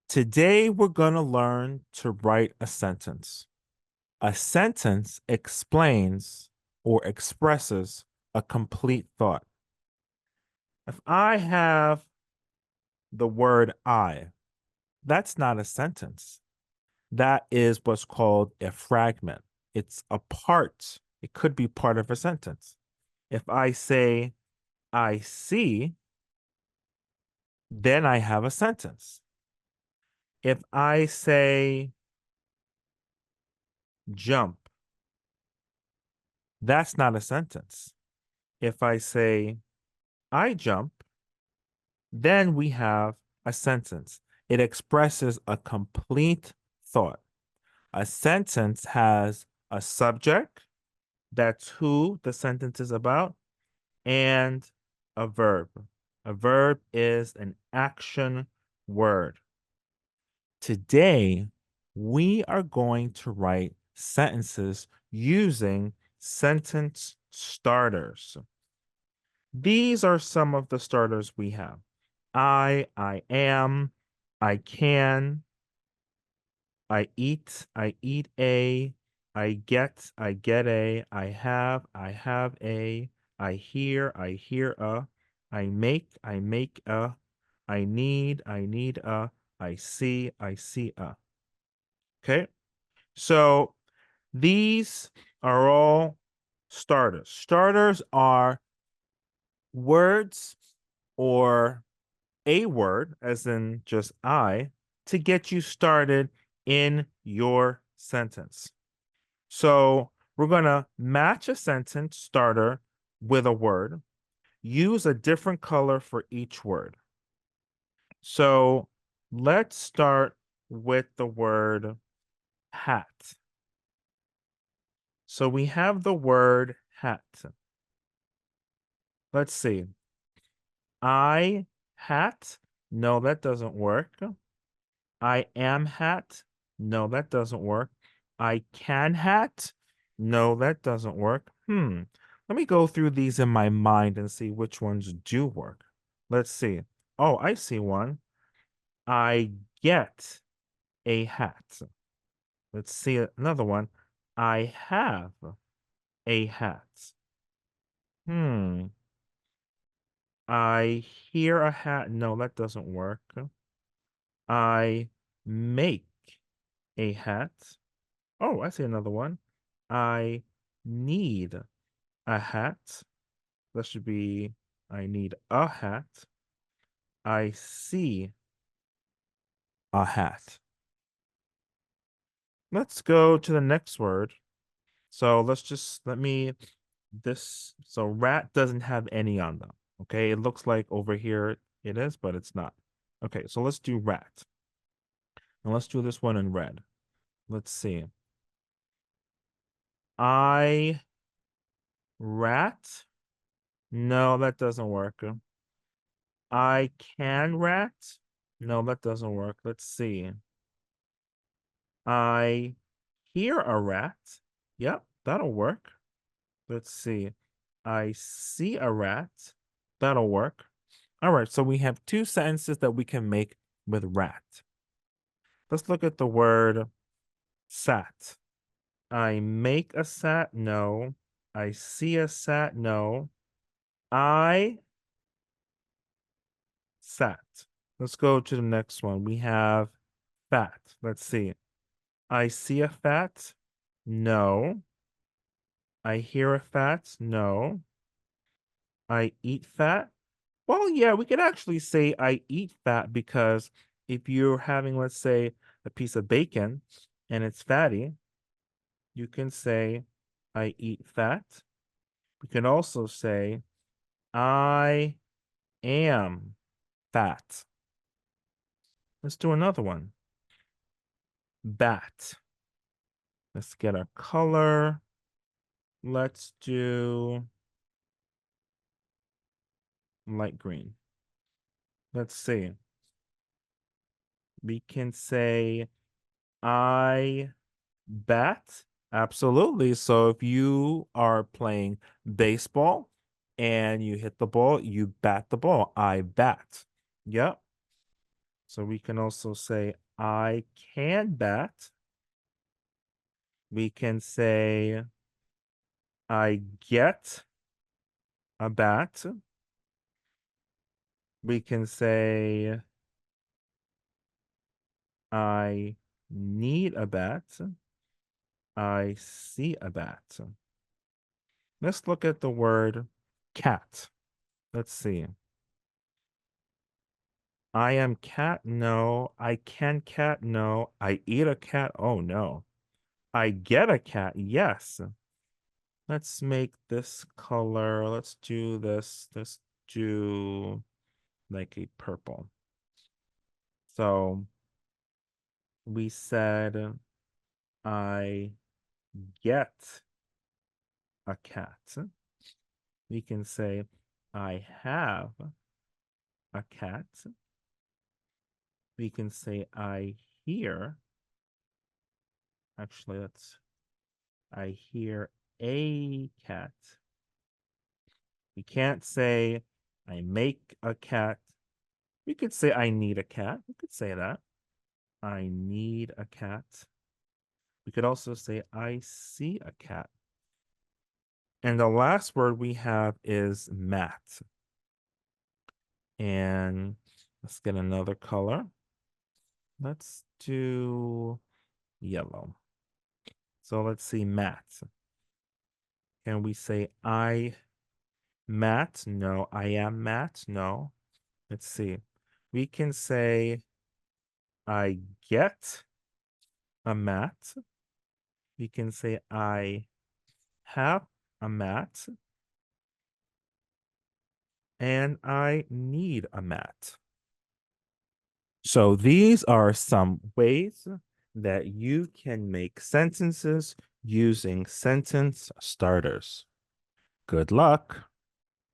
Today, we're going to learn to write a sentence. A sentence explains or expresses a complete thought. If I have the word I, that's not a sentence. That is what's called a fragment. It's a part. It could be part of a sentence. If I say I see, then I have a sentence. If I say jump, that's not a sentence. If I say I jump, then we have a sentence. It expresses a complete thought. A sentence has a subject, that's who the sentence is about, and a verb. A verb is an action word. Today, we are going to write sentences using sentence starters. These are some of the starters we have. I am, I can, I eat I get a, I have a, I hear a, I make a, I need a, I see a. Okay? So these are all starters. Starters are words or a word, as in just I, to get you started in your sentence. So we're going to match a sentence starter with a word, use a different color for each word. So let's start with the word hat. So we have the word hat. Let's see. I hat. No, that doesn't work. I am hat. No, that doesn't work. I can hat. No, that doesn't work. Let me go through these in my mind and see which ones do work. Let's see. Oh, I see one. I get a hat. Let's see another one. I have a hat. Hmm. I hear a hat. No, that doesn't work. I make a hat. Oh, I see another one. I need a hat. That should be I need a hat. I see a hat. Let's go to the next word. So let me so rat doesn't have any on them. Okay, it looks like over here it is, but it's not. Okay, so let's do rat. And let's do this one in red. Let's see. I rat. No, that doesn't work. I can rat. No, that doesn't work. Let's see. I hear a rat. Yep, that'll work. Let's see. I see a rat. That'll work. All right, so we have two sentences that we can make with rat. Let's look at the word sat. I make a sat. No. I see a sat. No. I sat. Let's go to the next one. We have fat. Let's see. I see a fat. No. I hear a fat. No. I eat fat. Well, yeah, we could actually say I eat fat because if you're having, let's say, a piece of bacon and it's fatty, you can say I eat fat. We can also say I am fat. Let's do another one. Bat. Let's get our color. Let's do light green. Let's see. We can say I bat. Absolutely. So if you are playing baseball and you hit the ball, you bat the ball. I bat. Yep. So we can also say, I can bat. We can say, I get a bat. We can say, I need a bat. I see a bat. Let's look at the word cat. Let's see. I am cat. No. I can cat. No. I eat a cat. Oh, no. I get a cat. Yes. Let's make this color. Let's do this. Let's do like a purple. So we said, I get a cat. We can say, I have a cat. We can say, I hear. Actually, I hear a cat. We can't say, I make a cat. We could say, I need a cat. We could say that. I need a cat. We could also say, I see a cat. And the last word we have is mat. And let's get another color. Let's do yellow. So let's see, mat. Can we say, I mat? No. I am mat? No. Let's see. We can say, I get a mat. We can say, I have a mat. And I need a mat. So these are some ways that you can make sentences using sentence starters. Good luck.